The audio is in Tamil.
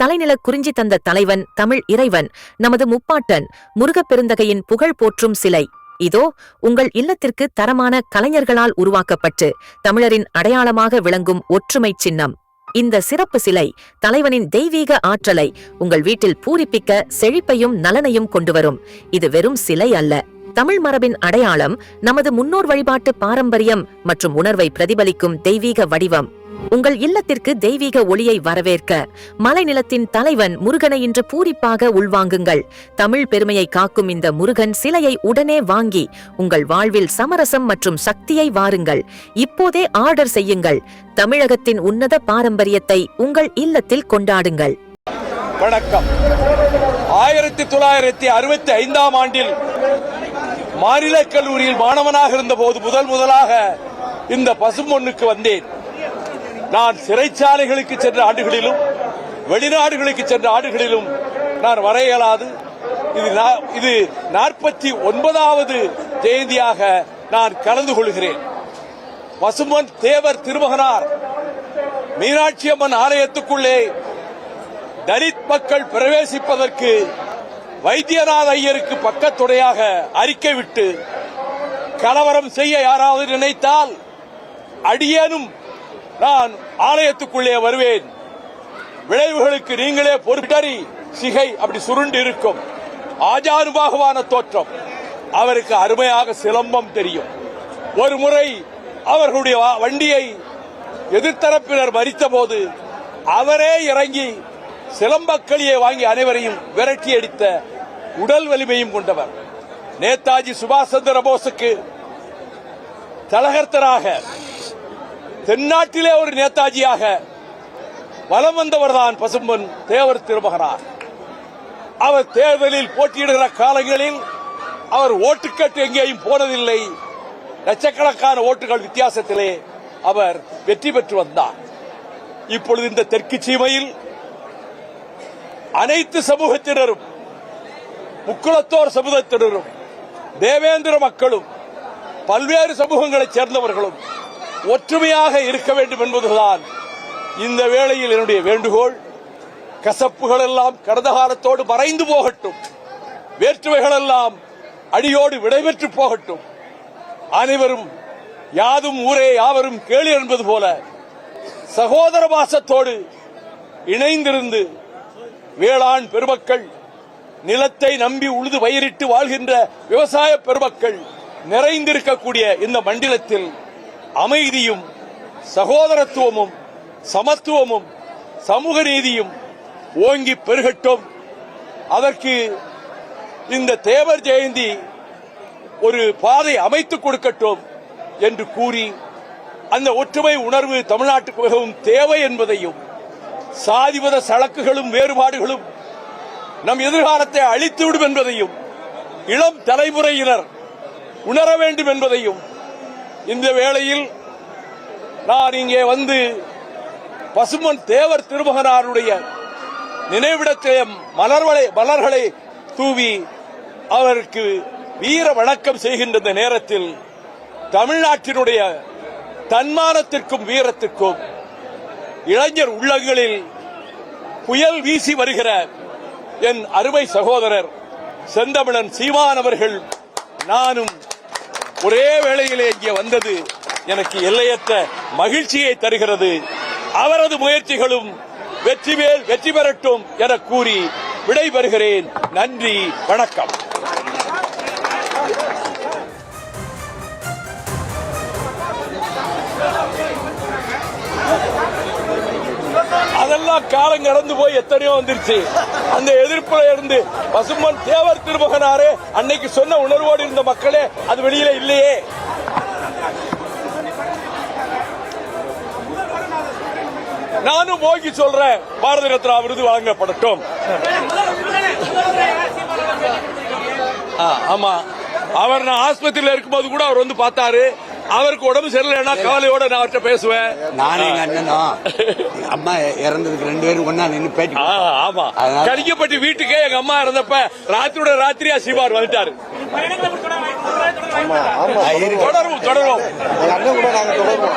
தலைநில குறிஞ்சி தந்த தலைவன் தமிழ் இறைவன் நமது முப்பாட்டன் முருகப்பெருந்தகையின் புகழ் போற்றும் சிலை இதோ உங்கள் இல்லத்திற்கு தரமான கலைஞர்களால் உருவாக்கப்பட்டு தமிழரின் அடையாளமாக விளங்கும் ஒற்றுமை சின்னம். இந்த சிறப்பு சிலை தலைவனின் தெய்வீக ஆற்றலை உங்கள் வீட்டில் பூரிப்பிக்க செழிப்பையும் நலனையும் கொண்டுவரும். இது வெறும் சிலை அல்ல, தமிழ் மரபின் அடையாளம், நமது முன்னோர் வழிபாட்டு பாரம்பரியம் மற்றும் உணர்வை பிரதிபலிக்கும் தெய்வீக வடிவம். உங்கள் இல்லத்திற்கு தெய்வீக ஒளியை வரவேற்க மலைநிலத்தின் தலைவன் முருகனை இன்று பூரிப்பாக உள்வாங்குங்கள். தமிழ் பெருமையை காக்கும் இந்த முருகன் சிலையை உடனே வாங்கி உங்கள் வாழ்வில் சமரசம் மற்றும் சக்தியை வாருங்கள். இப்போதே ஆர்டர் செய்யுங்கள். தமிழகத்தின் உன்னத பாரம்பரியத்தை உங்கள் இல்லத்தில் கொண்டாடுங்கள். வணக்கம். 1965ஆம் ஆண்டில் மாநில கல்லூரியில் மாணவனாக இருந்தபோது முதலாக இந்த பசும்பொன்னுக்கு வந்தேன். நான் சிறைச்சாலைகளுக்கு சென்ற ஆண்டுகளிலும் வெளிநாடுகளுக்கு சென்ற ஆண்டுகளிலும் நான் வர இயலாது. இது 49வது ஜெயந்தியாக நான் கலந்து கொள்கிறேன். பசும்பொன் தேவர் திருமகனார் மீனாட்சி அம்மன் ஆலயத்துக்குள்ளே தலித் மக்கள் பிரவேசிப்பதற்கு வைத்தியநாத ஐயருக்கு பக்கத்துணையாக அறிக்கை விட்டு கலவரம் செய்ய யாராவது நினைத்தால் அடியேனும் நான் ஆலயத்துக்குள்ளே வருவேன். விளைவுகளுக்கு நீங்களே பொறுப்பேறி சிகை அப்படி சுருண்டு இருக்கும். ஆஜானுபாகுவான தோற்றம். அவருக்கு அருமையாக சிலம்பம் தெரியும். ஒரு முறை அவர்களுடைய வண்டியை எதிர்த்தரப்பினர் மறித்த போது அவரே இறங்கி சிலம்பக்களியை வாங்கி அனைவரையும் விரட்டி அடித்த உடல் வலிமையும் கொண்டவர். நேதாஜி சுபாஷ் சந்திர போஸுக்கு தலகர்த்தராக தென்னாட்டிலே ஒரு நேதாஜியாக வலம் வந்தவர்தான் பசும்பொன் தேவர் திருமகனார். அவர் தேர்தலில் போட்டியிடுகிற காலங்களில் அவர் ஓட்டுக்கட்டு எங்கேயும் போனதில்லை. லட்சக்கணக்கான ஓட்டுகள் வித்தியாசத்திலே அவர் வெற்றி பெற்று வந்தார். இப்பொழுது இந்த தெற்கு சீமையில் அனைத்து சமூகத்தினரும், முக்குளத்தோர் சமூகத்தினரும், தேவேந்திர மக்களும், பல்வேறு சமூகங்களைச் சேர்ந்தவர்களும் ஒற்றுமையாக இருக்க வேண்டும் என்பதுதான் இந்த வேளையில் என்னுடைய வேண்டுகோள். கசப்புகள் எல்லாம் கடந்த காலத்தோடு மறைந்து போகட்டும். வேற்றுமைகள் எல்லாம் அடியோடு விடைபெற்று போகட்டும். அனைவரும் யாதும் ஊரே யாவரும் கேளு என்பது போல சகோதர பாசத்தோடு இணைந்திருந்து வேளாண் பெருமக்கள், நிலத்தை நம்பி உழுது பயிரிட்டு வாழ்கின்ற விவசாய பெருமக்கள் நிறைந்திருக்கக்கூடிய இந்த மண்டலத்தில் அமைதியும் சகோதரத்துவமும் சமத்துவமும் சமூக நீதியும் ஓங்கி பெருகட்டும். அதற்கு இந்த தேவர் ஜெயந்தி ஒரு பாதை அமைத்துக் கொடுக்கட்டும் என்று கூறி, அந்த ஒற்றுமை உணர்வு தமிழ்நாட்டுக்கு மிகவும் தேவை என்பதையும், சாதிமத சளக்குகளும் வேறுபாடுகளும் நம் எதிர்காலத்தை அழித்துவிடும் என்பதையும் இளம் தலைமுறையினர் உணர வேண்டும் என்பதையும் இந்த வேளையில் நான் இங்கே வந்து பசும்பொன் தேவர் திருமகனாருடைய நினைவிடத்திலே மலர்களை தூவி அவருக்கு வீர வணக்கம் செய்கின்ற நேரத்தில் தமிழ்நாட்டினுடைய தன்மானத்திற்கும் வீரத்திற்கும் இளைஞர் உள்ளங்களில் புயல் வீசி வருகிற என் அருமை சகோதரர் செந்தமிழன் சீமான் அவர்கள் நானும் ஒரே வேளையிலே இங்கே வந்தது எனக்கு எல்லையற்ற மகிழ்ச்சியை தருகிறது. அவரது முயற்சிகளும் வெற்றி பெறட்டும் என கூறி விடைபெறுகிறேன். நன்றி, வணக்கம். அதெல்லாம் காலம் கடந்து போய் எத்தனையோ வந்துருச்சு. அந்த எதிர்ப்புல இருந்து பசும்பொன் தேவர் திருமகனாரே அன்னைக்கு சொன்ன உணர்வோடு இருந்த மக்களே அது வெளியில இல்லையே. நானும் போகி சொல்றேன், பாரத ரத்னா விருது வழங்கப்படட்டும். ஆமா, அவர் நான் ஆஸ்பத்திரியில் இருக்கும்போது கூட அவர் வந்து பார்த்தாரு. அவருக்கு உடம்பு சரியில்லைன்னா கவலையோட நான் அவர்கிட்ட பேசுவேன். நானே எங்க அண்ணனும் அம்மா இறந்ததுக்கு 2 பேரும் ஒன்னா நின்று பேட்டி. ஆமா, கடிக்கப்பட்டு வீட்டுக்கே எங்க அம்மா இறந்தப்ப ராத்திரியோட ராத்திரியா சீமார் வந்துட்டாரு. தொடரும் அண்ணன் கூட நாங்க தொடருவோம்.